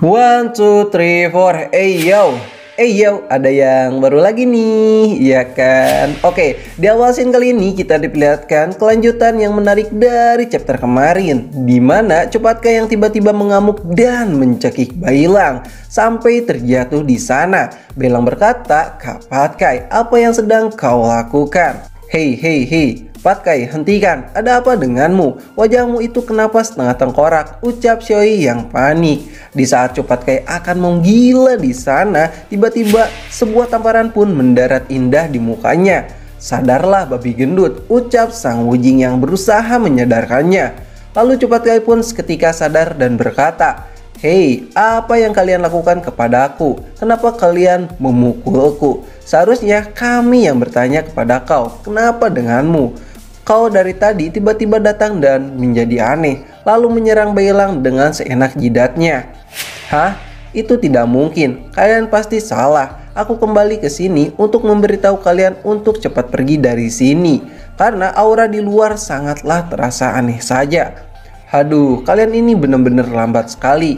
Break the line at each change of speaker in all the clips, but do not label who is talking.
One, two, three, four. Yo, ada yang baru lagi nih, ya kan? Oke, di awal scene kali ini kita diperlihatkan kelanjutan yang menarik dari chapter kemarin, di mana Cepatka yang tiba-tiba mengamuk dan mencekik Bailang sampai terjatuh di sana. Bailang berkata, "Kak Patkai, apa yang sedang kau lakukan?" Hei, Patkai, hentikan. Ada apa denganmu? Wajahmu itu kenapa setengah tengkorak? Ucap Xioi yang panik. Di saat Patkai akan menggila di sana, tiba-tiba sebuah tamparan pun mendarat indah di mukanya. Sadarlah babi gendut, ucap Sang Wujing yang berusaha menyadarkannya. Lalu Patkai pun seketika sadar dan berkata, "Hei, apa yang kalian lakukan kepadaku? Kenapa kalian memukulku? Seharusnya kami yang bertanya kepada kau, kenapa denganmu? Kau dari tadi tiba-tiba datang dan menjadi aneh, lalu menyerang Bailang dengan seenak jidatnya." "Hah? Itu tidak mungkin. Kalian pasti salah. Aku kembali ke sini untuk memberitahu kalian untuk cepat pergi dari sini, karena aura di luar sangatlah terasa aneh saja." Haduh, kalian ini benar-benar lambat sekali.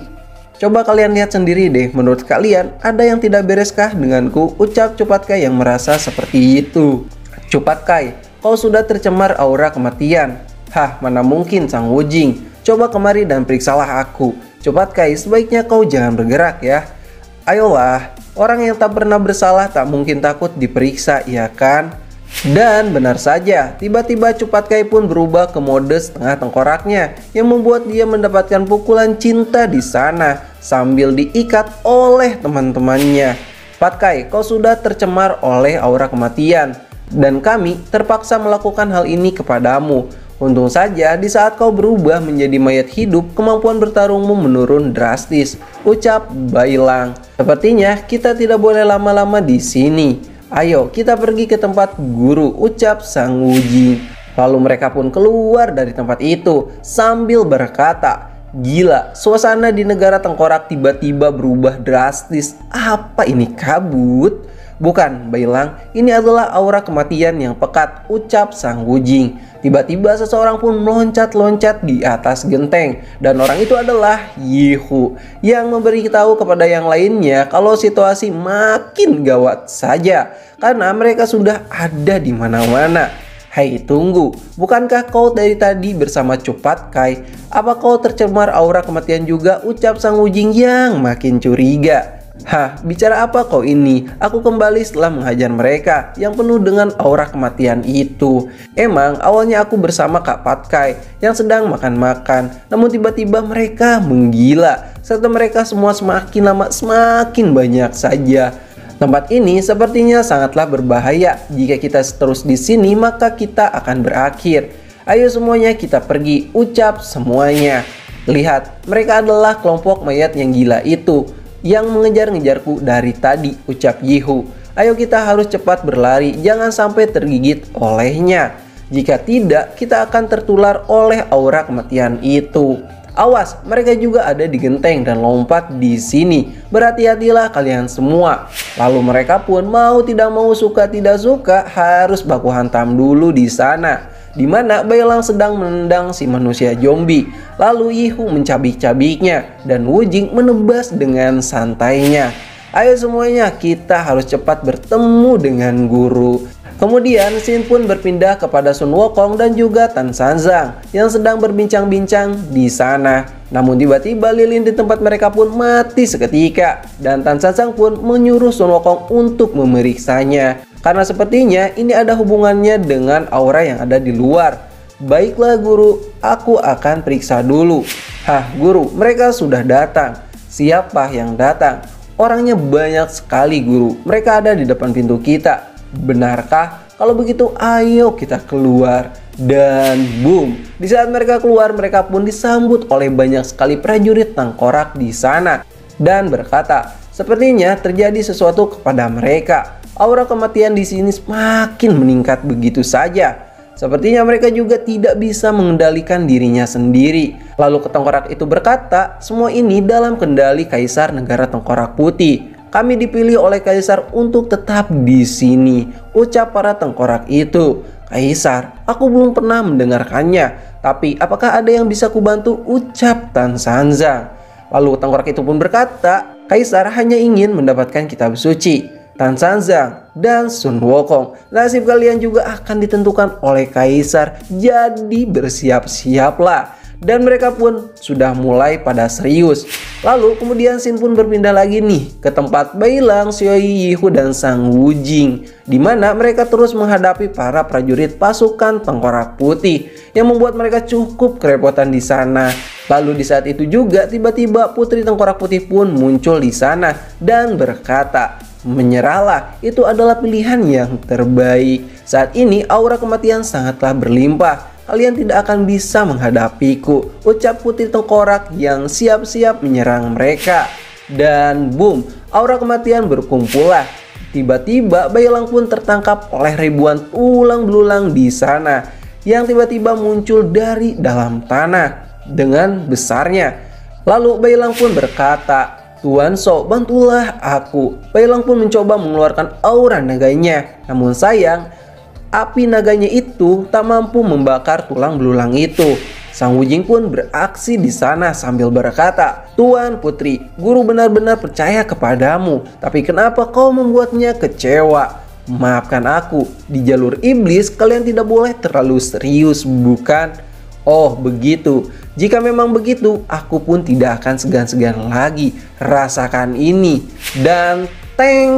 Coba kalian lihat sendiri deh, menurut kalian ada yang tidak bereskah denganku? Ucap Cupatkai yang merasa seperti itu. "Cupatkai, kau sudah tercemar aura kematian." "Hah, mana mungkin Sang Wujing. Coba kemari dan periksalah aku." "Cupatkai, sebaiknya kau jangan bergerak ya." "Ayolah, orang yang tak pernah bersalah tak mungkin takut diperiksa, ya kan?" Dan benar saja, tiba-tiba Cupatkai pun berubah ke mode setengah tengkoraknya yang membuat dia mendapatkan pukulan cinta di sana sambil diikat oleh teman-temannya. "Patkai, kau sudah tercemar oleh aura kematian dan kami terpaksa melakukan hal ini kepadamu. Untung saja di saat kau berubah menjadi mayat hidup, kemampuan bertarungmu menurun drastis," ucap Bailang. "Sepertinya kita tidak boleh lama-lama di sini. Ayo kita pergi ke tempat guru," ucap Sang Wujing. Lalu mereka pun keluar dari tempat itu sambil berkata, "Gila, suasana di negara tengkorak tiba-tiba berubah drastis. Apa ini, kabut?" "Bukan, Bailang, ini adalah aura kematian yang pekat," ucap Sang Wujing. Tiba-tiba seseorang pun meloncat-loncat di atas genteng, dan orang itu adalah Yihu yang memberitahu kepada yang lainnya kalau situasi makin gawat saja karena mereka sudah ada di mana-mana. "Hei, tunggu, bukankah kau dari tadi bersama Cupatkai? Apa kau tercemar aura kematian juga?" ucap Sang Wujing yang makin curiga. "Hah, bicara apa kau ini? Aku kembali setelah menghajar mereka yang penuh dengan aura kematian itu. Emang awalnya aku bersama Kak Patkai yang sedang makan-makan, namun tiba-tiba mereka menggila, serta mereka semua semakin lama semakin banyak saja. Tempat ini sepertinya sangatlah berbahaya. Jika kita terus di sini maka kita akan berakhir. Ayo semuanya kita pergi," ucap semuanya. "Lihat, mereka adalah kelompok mayat yang gila itu yang mengejar-ngejarku dari tadi," ucap Yihu. "Ayo kita harus cepat berlari, jangan sampai tergigit olehnya. Jika tidak, kita akan tertular oleh aura kematian itu. Awas, mereka juga ada di genteng dan lompat di sini. Berhati-hatilah kalian semua." Lalu mereka pun mau tidak mau, suka tidak suka harus baku hantam dulu di sana, di mana Bailang sedang menendang si manusia zombie. Lalu Yihu mencabik-cabiknya dan Wujing menebas dengan santainya. "Ayo semuanya, kita harus cepat bertemu dengan guru." Kemudian scene pun berpindah kepada Sun Wukong dan juga Tan Sanzang yang sedang berbincang-bincang di sana. Namun tiba-tiba lilin di tempat mereka pun mati seketika dan Tan Sanzang pun menyuruh Sun Wukong untuk memeriksanya karena sepertinya ini ada hubungannya dengan aura yang ada di luar. "Baiklah guru, aku akan periksa dulu." "Hah guru, mereka sudah datang." "Siapa yang datang?" "Orangnya banyak sekali guru, mereka ada di depan pintu kita." "Benarkah? Kalau begitu ayo kita keluar." Dan boom, di saat mereka keluar mereka pun disambut oleh banyak sekali prajurit tengkorak di sana dan berkata, sepertinya terjadi sesuatu kepada mereka. Aura kematian di sini semakin meningkat begitu saja. Sepertinya mereka juga tidak bisa mengendalikan dirinya sendiri. Lalu ketengkorak itu berkata, "Semua ini dalam kendali Kaisar Negara Tengkorak Putih. Kami dipilih oleh Kaisar untuk tetap di sini," ucap para tengkorak itu. "Kaisar, aku belum pernah mendengarkannya. Tapi apakah ada yang bisa kubantu?" ucap Tan Sanzang. Lalu tengkorak itu pun berkata, Kaisar hanya ingin mendapatkan kitab suci, Tan Sanzang, dan Sun Wukong. Nasib kalian juga akan ditentukan oleh Kaisar, jadi bersiap-siaplah. Dan mereka pun sudah mulai pada serius. Lalu kemudian Xin pun berpindah lagi nih ke tempat Bai Lang, Xiaoyi, Yihu, dan Sang Wujing, di mana mereka terus menghadapi para prajurit pasukan Tengkorak Putih yang membuat mereka cukup kerepotan di sana. Lalu di saat itu juga tiba-tiba Putri Tengkorak Putih pun muncul di sana dan berkata, menyerahlah, itu adalah pilihan yang terbaik. Saat ini aura kematian sangatlah berlimpah. Kalian tidak akan bisa menghadapiku, ucap Putri Tengkorak yang siap-siap menyerang mereka. Dan boom, aura kematian berkumpullah. Tiba-tiba Bai Lang pun tertangkap oleh ribuan tulang belulang di sana yang tiba-tiba muncul dari dalam tanah dengan besarnya. Lalu Bai Lang pun berkata, Tuan Shou, bantulah aku. Bai Lang pun mencoba mengeluarkan aura naganya. Namun sayang, api naganya itu tak mampu membakar tulang belulang itu. Sang Wujing pun beraksi di sana sambil berkata, Tuan Putri, guru benar-benar percaya kepadamu. Tapi kenapa kau membuatnya kecewa? Maafkan aku, di jalur iblis kalian tidak boleh terlalu serius, bukan? Oh begitu, jika memang begitu, aku pun tidak akan segan-segan lagi. Rasakan ini. Dan teng,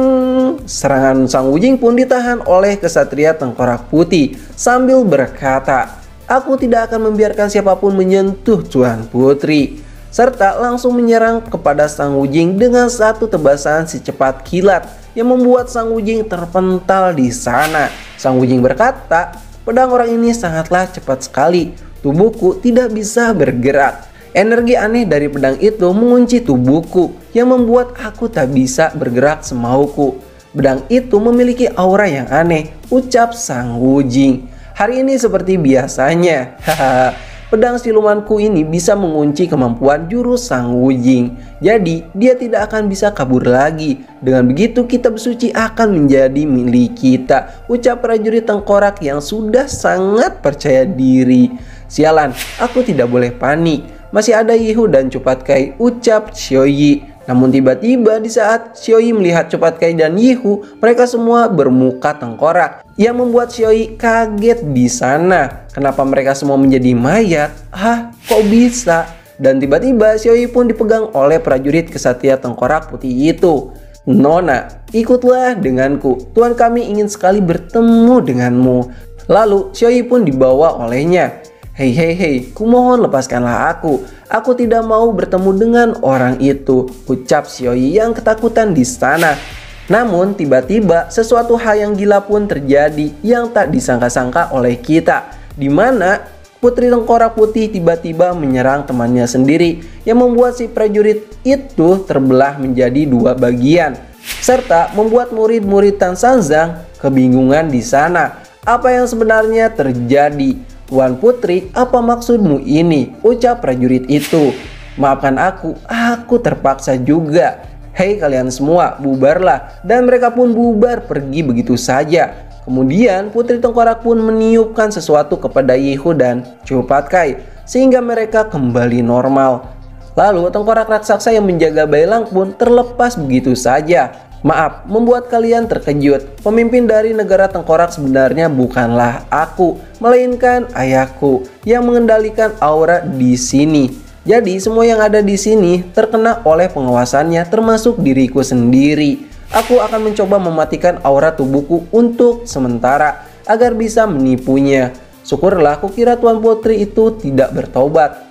serangan Sang Wujing pun ditahan oleh kesatria Tengkorak Putih sambil berkata, aku tidak akan membiarkan siapapun menyentuh Tuan Putri. Serta langsung menyerang kepada Sang Wujing dengan satu tebasan secepat kilat yang membuat Sang Wujing terpental di sana. Sang Wujing berkata, pedang orang ini sangatlah cepat sekali. Tubuhku tidak bisa bergerak. Energi aneh dari pedang itu mengunci tubuhku yang membuat aku tak bisa bergerak semauku. Pedang itu memiliki aura yang aneh, ucap Sang Wujing. Hari ini seperti biasanya. Pedang silumanku ini bisa mengunci kemampuan jurus Sang Wujing. Jadi dia tidak akan bisa kabur lagi. Dengan begitu kitab suci akan menjadi milik kita, ucap prajurit tengkorak yang sudah sangat percaya diri. Sialan, aku tidak boleh panik. Masih ada Yihu dan Cupat Kai, ucap Xiaoyi. Namun tiba-tiba di saat Xiaoyi melihat Cupat Kai dan Yihu, mereka semua bermuka tengkorak yang membuat Xiaoyi kaget di sana. Kenapa mereka semua menjadi mayat? Hah, kok bisa? Dan tiba-tiba Xiaoyi pun dipegang oleh prajurit kesatria Tengkorak Putih itu. Nona, ikutlah denganku. Tuan kami ingin sekali bertemu denganmu. Lalu Xiaoyi pun dibawa olehnya. Hei, kumohon lepaskanlah aku. Aku tidak mau bertemu dengan orang itu, ucap Xiaoyi yang ketakutan di sana. Namun tiba-tiba sesuatu hal yang gila pun terjadi yang tak disangka-sangka oleh kita, di mana Putri Tengkorak Putih tiba-tiba menyerang temannya sendiri yang membuat si prajurit itu terbelah menjadi dua bagian, serta membuat murid-murid Tan Sanzang kebingungan di sana. Apa yang sebenarnya terjadi? Tuan Putri, apa maksudmu ini? Ucap prajurit itu. Maafkan aku terpaksa juga. Hei kalian semua, bubarlah. Dan mereka pun bubar pergi begitu saja. Kemudian Putri Tengkorak pun meniupkan sesuatu kepada Yihu dan Cupat Kai, sehingga mereka kembali normal. Lalu tengkorak raksasa yang menjaga Bai Lang pun terlepas begitu saja. Maaf, membuat kalian terkejut. Pemimpin dari negara tengkorak sebenarnya bukanlah aku, melainkan ayahku yang mengendalikan aura di sini. Jadi semua yang ada di sini terkena oleh pengawasannya, termasuk diriku sendiri. Aku akan mencoba mematikan aura tubuhku untuk sementara agar bisa menipunya. Syukurlah, kukira Tuan Putri itu tidak bertobat.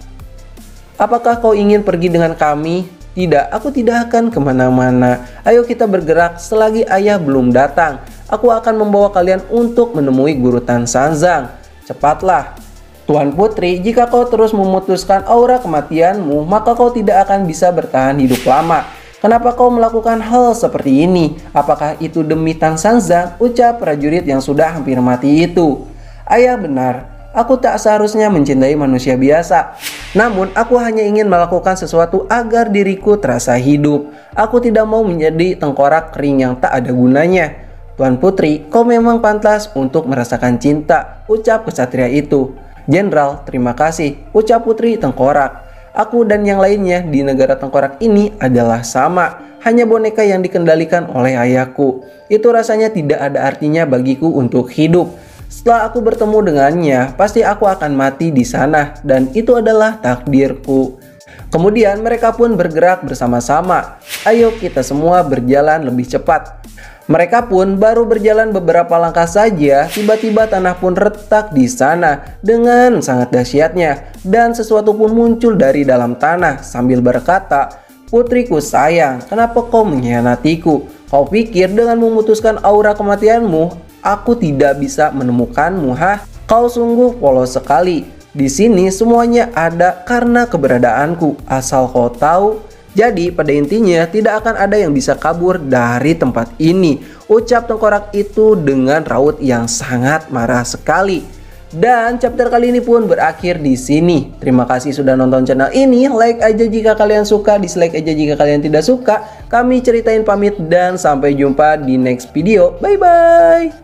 Apakah kau ingin pergi dengan kami? Tidak, aku tidak akan kemana-mana. Ayo kita bergerak selagi ayah belum datang. Aku akan membawa kalian untuk menemui Guru Tan Sanzang. Cepatlah. Tuan Putri, jika kau terus memutuskan aura kematianmu, maka kau tidak akan bisa bertahan hidup lama. Kenapa kau melakukan hal seperti ini? Apakah itu demi Tan Sanzang? Ucap prajurit yang sudah hampir mati itu. Ayah benar. Aku tak seharusnya mencintai manusia biasa. Namun aku hanya ingin melakukan sesuatu agar diriku terasa hidup. Aku tidak mau menjadi tengkorak kering yang tak ada gunanya. Tuan Putri, kau memang pantas untuk merasakan cinta, ucap kesatria itu. Jenderal, terima kasih, ucap Putri Tengkorak. Aku dan yang lainnya di negara tengkorak ini adalah sama, hanya boneka yang dikendalikan oleh ayahku. Itu rasanya tidak ada artinya bagiku untuk hidup. Setelah aku bertemu dengannya, pasti aku akan mati di sana, dan itu adalah takdirku. Kemudian mereka pun bergerak bersama-sama. Ayo kita semua berjalan lebih cepat. Mereka pun baru berjalan beberapa langkah saja, tiba-tiba tanah pun retak di sana dengan sangat dahsyatnya. Dan sesuatu pun muncul dari dalam tanah sambil berkata, "Putriku sayang, kenapa kau mengkhianatiku? Kau pikir dengan memutuskan aura kematianmu, aku tidak bisa menemukanmu, hah? Kau sungguh polos sekali. Di sini semuanya ada karena keberadaanku, asal kau tahu." Jadi pada intinya tidak akan ada yang bisa kabur dari tempat ini, ucap tengkorak itu dengan raut yang sangat marah sekali. Dan chapter kali ini pun berakhir di sini. Terima kasih sudah nonton channel ini. Like aja jika kalian suka, dislike aja jika kalian tidak suka. Kami ceritain pamit dan sampai jumpa di next video. Bye bye.